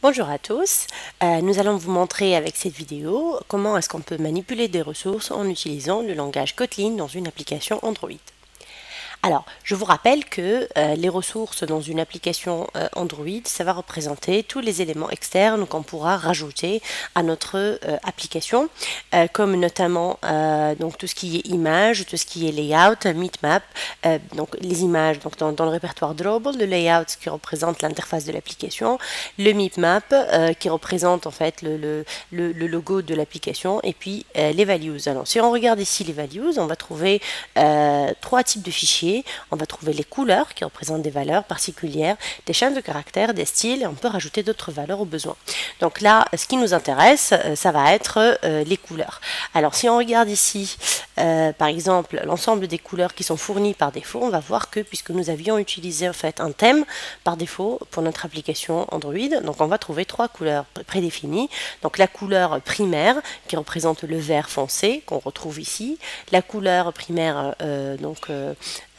Bonjour à tous, nous allons vous montrer avec cette vidéo comment est-ce qu'on peut manipuler des ressources en utilisant le langage Kotlin dans une application Android. Alors, je vous rappelle que les ressources dans une application Android, ça va représenter tous les éléments externes qu'on pourra rajouter à notre application, comme notamment donc tout ce qui est image, tout ce qui est layout, bitmap, donc les images donc dans le répertoire Drawable, le layout qui représente l'interface de l'application, le bitmap qui représente en fait le logo de l'application, et puis les values. Alors, si on regarde ici les values, on va trouver trois types de fichiers. On va trouver les couleurs qui représentent des valeurs particulières, des chaînes de caractères, des styles, et on peut rajouter d'autres valeurs au besoin. Donc là, ce qui nous intéresse, ça va être les couleurs. Alors si on regarde ici, par exemple, l'ensemble des couleurs qui sont fournies par défaut, on va voir que puisque nous avions utilisé en fait un thème par défaut pour notre application Android, donc on va trouver trois couleurs prédéfinies. Donc la couleur primaire qui représente le vert foncé qu'on retrouve ici, la couleur primaire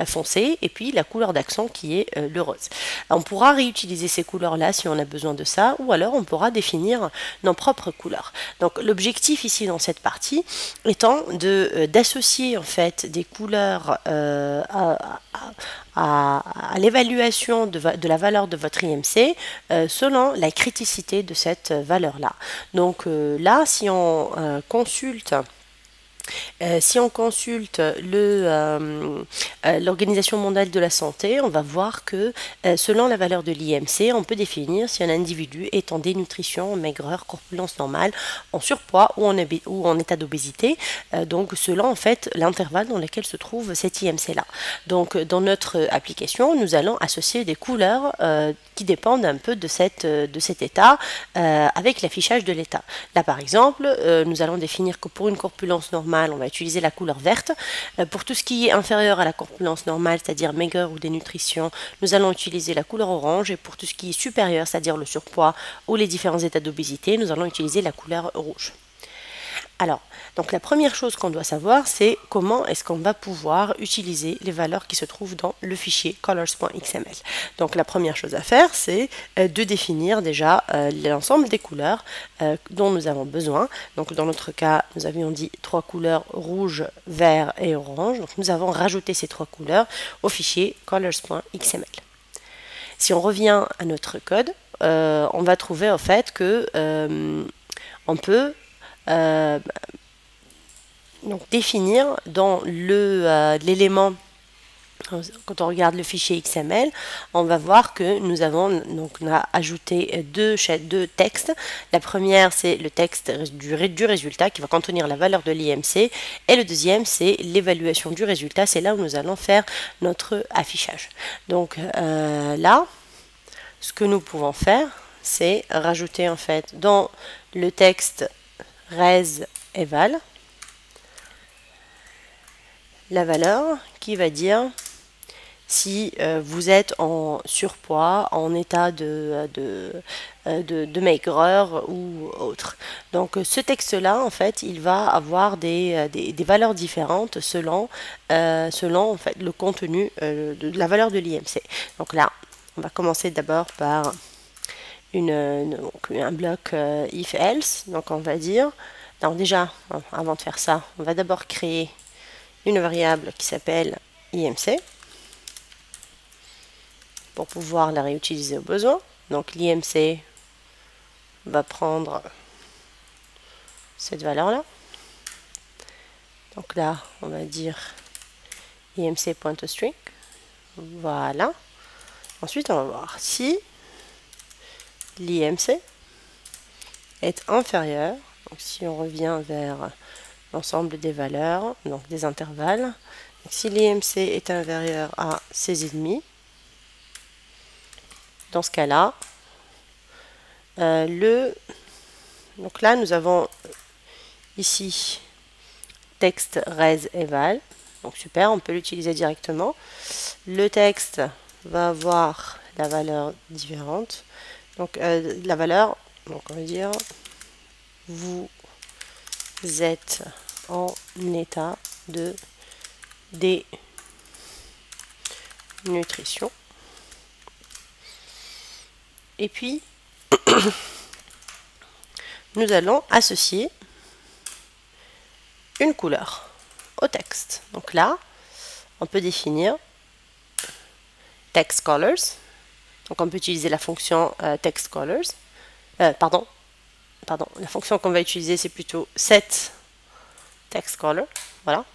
foncé, et puis la couleur d'accent qui est le rose. On pourra réutiliser ces couleurs-là si on a besoin de ça, ou alors on pourra définir nos propres couleurs. Donc l'objectif ici dans cette partie étant d'associer en fait des couleurs à l'évaluation de la valeur de votre IMC selon la criticité de cette valeur-là. Donc là, si on consulte l'Organisation mondiale de la santé, on va voir que selon la valeur de l'IMC, on peut définir si un individu est en dénutrition, en maigreur, corpulence normale, en surpoids ou en état d'obésité, donc selon en fait l'intervalle dans lequel se trouve cet IMC-là. Donc dans notre application, nous allons associer des couleurs qui dépendent un peu de cet état avec l'affichage de l'état. Là par exemple, nous allons définir que pour une corpulence normale, on va utiliser la couleur verte. Pour tout ce qui est inférieur à la corpulence normale, c'est-à-dire maigreur ou dénutrition, nous allons utiliser la couleur orange. Et pour tout ce qui est supérieur, c'est-à-dire le surpoids ou les différents états d'obésité, nous allons utiliser la couleur rouge. Alors, donc la première chose qu'on doit savoir, c'est comment est-ce qu'on va pouvoir utiliser les valeurs qui se trouvent dans le fichier colors.xml. Donc la première chose à faire, c'est de définir déjà l'ensemble des couleurs dont nous avons besoin. Donc dans notre cas, nous avions dit trois couleurs rouge, vert et orange. Donc nous avons rajouté ces trois couleurs au fichier colors.xml. Si on revient à notre code, on va trouver en fait que on peut donc définir dans l'élément, quand on regarde le fichier XML, on va voir que nous avons on a ajouté deux textes. La première, c'est le texte du résultat qui va contenir la valeur de l'IMC, et le deuxième, c'est l'évaluation du résultat. C'est là où nous allons faire notre affichage. Donc là, ce que nous pouvons faire, c'est rajouter en fait dans le texte res eval la valeur qui va dire si vous êtes en surpoids, en état de maigreur ou autre. Donc ce texte-là, en fait, il va avoir des valeurs différentes selon en fait, le contenu de la valeur de l'IMC. Donc là, on va commencer d'abord par un bloc if-else. Donc on va dire, donc déjà, avant de faire ça, on va d'abord créer une variable qui s'appelle IMC pour pouvoir la réutiliser au besoin. Donc l'IMC va prendre cette valeur-là. Donc là, on va dire IMC.toString. Voilà. Ensuite, on va voir si l'IMC est inférieur. Donc si on revient vers l'ensemble des valeurs, donc des intervalles, donc si l'IMC est inférieur à 16,5, dans ce cas-là, donc là nous avons ici texte res eval, donc super, on peut l'utiliser directement. Le texte va avoir la valeur différente, donc la valeur, donc on va dire vous êtes en état de dénutrition. Et puis nous allons associer une couleur au texte. Donc là, on peut définir text colors. Donc on peut utiliser la fonction text colors. Pardon, la fonction qu'on va utiliser, c'est plutôt set text color. Voilà.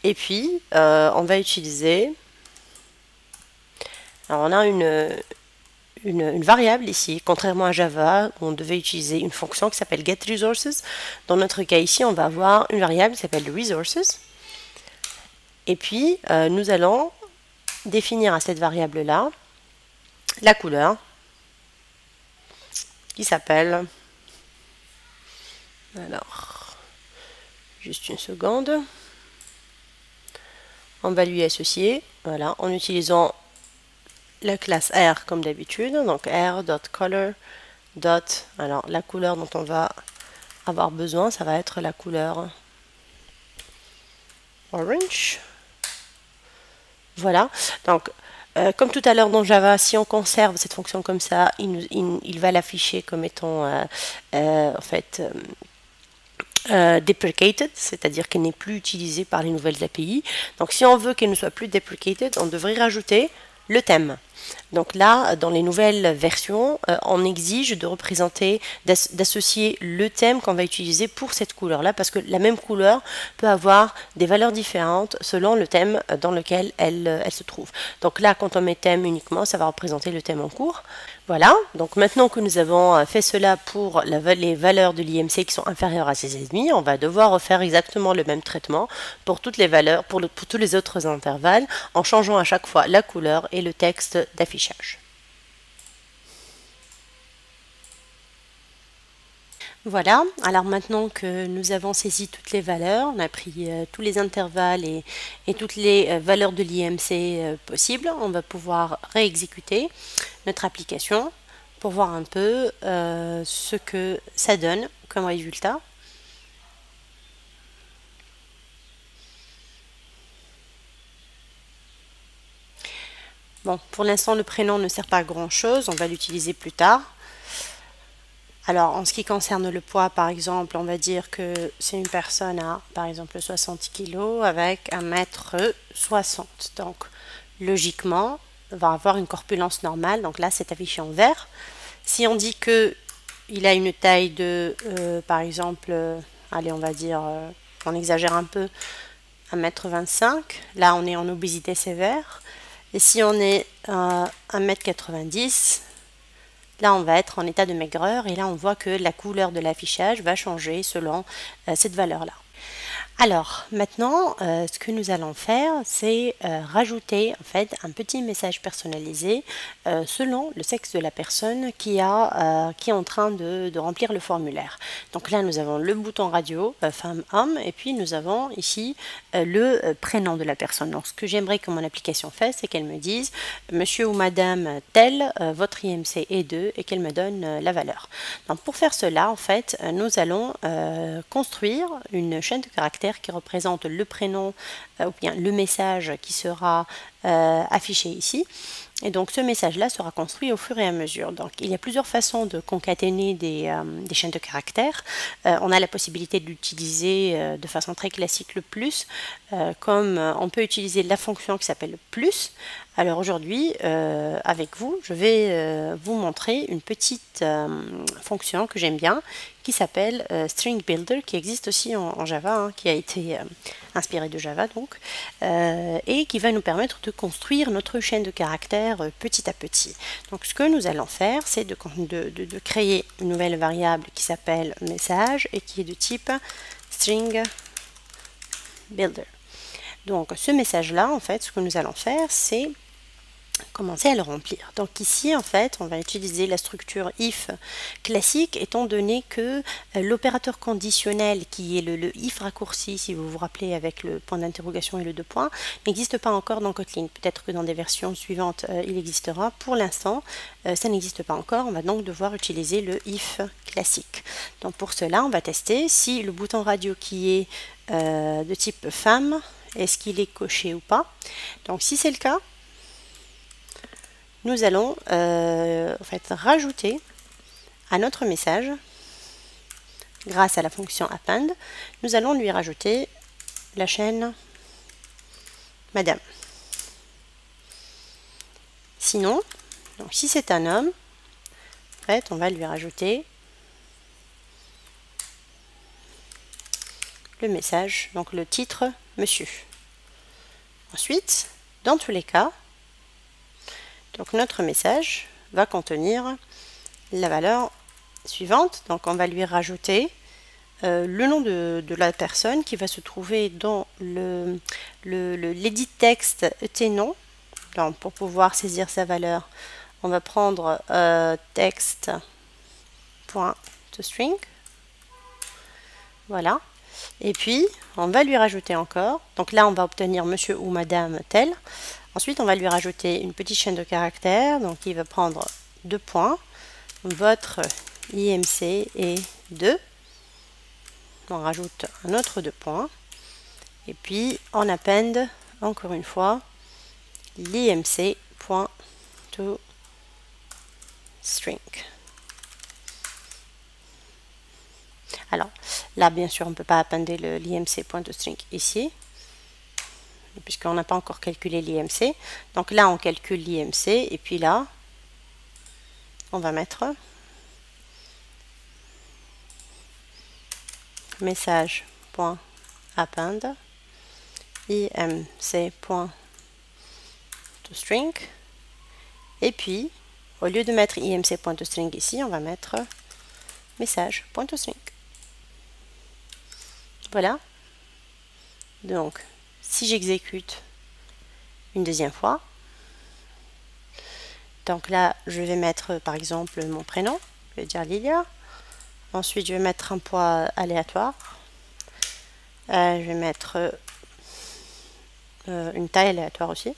Et puis, on va utiliser... Alors, on a une variable ici, contrairement à Java, où on devait utiliser une fonction qui s'appelle getResources. Dans notre cas ici, on va avoir une variable qui s'appelle resources. Et puis, nous allons définir à cette variable-là la couleur qui s'appelle... Alors, juste une seconde. On va lui associer, voilà, en utilisant la classe R comme d'habitude, donc r.color. Alors la couleur dont on va avoir besoin, ça va être la couleur orange. Voilà, donc comme tout à l'heure dans Java, si on conserve cette fonction comme ça, il va l'afficher comme étant en fait deprecated, c'est-à-dire qu'elle n'est plus utilisée par les nouvelles API. Donc si on veut qu'elle ne soit plus deprecated, on devrait rajouter le thème. Donc là, dans les nouvelles versions, on exige de représenter, d'associer le thème qu'on va utiliser pour cette couleur-là, parce que la même couleur peut avoir des valeurs différentes selon le thème dans lequel elle se trouve. Donc là, quand on met thème uniquement, ça va représenter le thème en cours. Voilà, donc maintenant que nous avons fait cela pour les valeurs de l'IMC qui sont inférieures à 6,5, on va devoir refaire exactement le même traitement pour toutes les valeurs, pour tous les autres intervalles, en changeant à chaque fois la couleur et le texte d'affichage. Voilà, alors maintenant que nous avons saisi toutes les valeurs, on a pris tous les intervalles et toutes les valeurs de l'IMC possibles, on va pouvoir réexécuter notre application pour voir un peu ce que ça donne comme résultat. Bon, pour l'instant, le prénom ne sert pas à grand chose, on va l'utiliser plus tard. Alors, en ce qui concerne le poids, par exemple, on va dire que c'est une personne à, par exemple, 60 kg avec 1,60 m. Donc, logiquement, on va avoir une corpulence normale. Donc là, c'est affiché en vert. Si on dit que il a une taille de, par exemple, allez, on va dire, on exagère un peu, 1,25 m. Là, on est en obésité sévère. Et si on est 1,90 m, là, on va être en état de maigreur et là, on voit que la couleur de l'affichage va changer selon cette valeur-là. Alors, maintenant, ce que nous allons faire, c'est rajouter en fait un petit message personnalisé selon le sexe de la personne qui est en train de remplir le formulaire. Donc là, nous avons le bouton radio, femme-homme, et puis nous avons ici le prénom de la personne. Donc, ce que j'aimerais que mon application fasse, c'est qu'elle me dise monsieur ou madame tel, votre IMC est 2 et qu'elle me donne la valeur. Donc, pour faire cela, en fait, nous allons construire une chaîne de caractères qui représente le prénom ou bien le message qui sera affiché ici. Et donc ce message-là sera construit au fur et à mesure. Donc il y a plusieurs façons de concaténer des chaînes de caractères. On a la possibilité de l'utiliser de façon très classique le plus, comme on peut utiliser la fonction qui s'appelle plus. Alors aujourd'hui, avec vous, je vais vous montrer une petite fonction que j'aime bien, qui s'appelle String Builder, qui existe aussi en Java, hein, qui a été inspiré de Java donc, et qui va nous permettre de construire notre chaîne de caractères petit à petit. Donc ce que nous allons faire, c'est de créer une nouvelle variable qui s'appelle message et qui est de type String Builder. Donc ce message-là, en fait, ce que nous allons faire, c'est commencer à le remplir. Donc ici, en fait, on va utiliser la structure if classique, étant donné que l'opérateur conditionnel, qui est le if raccourci, si vous vous rappelez, avec le point d'interrogation et le 2 points, n'existe pas encore dans Kotlin. Peut-être que dans des versions suivantes, il existera. Pour l'instant, ça n'existe pas encore. On va donc devoir utiliser le if classique. Donc pour cela, on va tester si le bouton radio qui est de type femme, est-ce qu'il est coché ou pas. Donc si c'est le cas, nous allons en fait rajouter à notre message grâce à la fonction append, nous allons lui rajouter la chaîne Madame. Sinon, donc si c'est un homme, en fait, on va lui rajouter le message, donc le titre Monsieur. Ensuite, dans tous les cas, donc notre message va contenir la valeur suivante. Donc on va lui rajouter le nom de la personne qui va se trouver dans l'édit texte ET-nom. Donc pour pouvoir saisir sa valeur, on va prendre text.toString. Voilà. Et puis, on va lui rajouter encore. Donc là, on va obtenir monsieur ou madame tel. Ensuite, on va lui rajouter une petite chaîne de caractères. Donc, il va prendre 2 points. Votre IMC est 2. On rajoute un autre 2 points. Et puis, on append, encore une fois, l'IMC.toString. Alors, là, bien sûr, on ne peut pas appender l'IMC.toString ici, puisqu'on n'a pas encore calculé l'IMC. Donc là, on calcule l'IMC, et puis là, on va mettre message.append IMC.toString, et puis, au lieu de mettre IMC.toString ici, on va mettre message.toString. Voilà. Donc, si j'exécute une deuxième fois, donc là, je vais mettre par exemple mon prénom, je vais dire Lilia. Ensuite, je vais mettre un poids aléatoire. Je vais mettre une taille aléatoire aussi.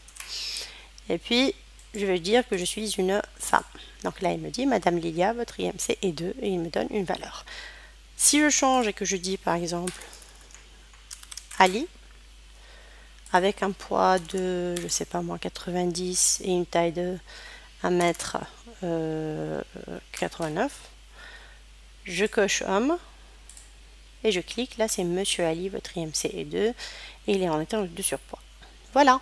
Et puis, je vais dire que je suis une femme. Donc là, il me dit, Madame Lilia, votre IMC est 2, et il me donne une valeur. Si je change et que je dis par exemple Ali, avec un poids de, je sais pas moi, 90 et une taille de 1m89, je coche homme et je clique. Là, c'est Monsieur Ali, votre IMC est 2 et il est en état de surpoids. Voilà.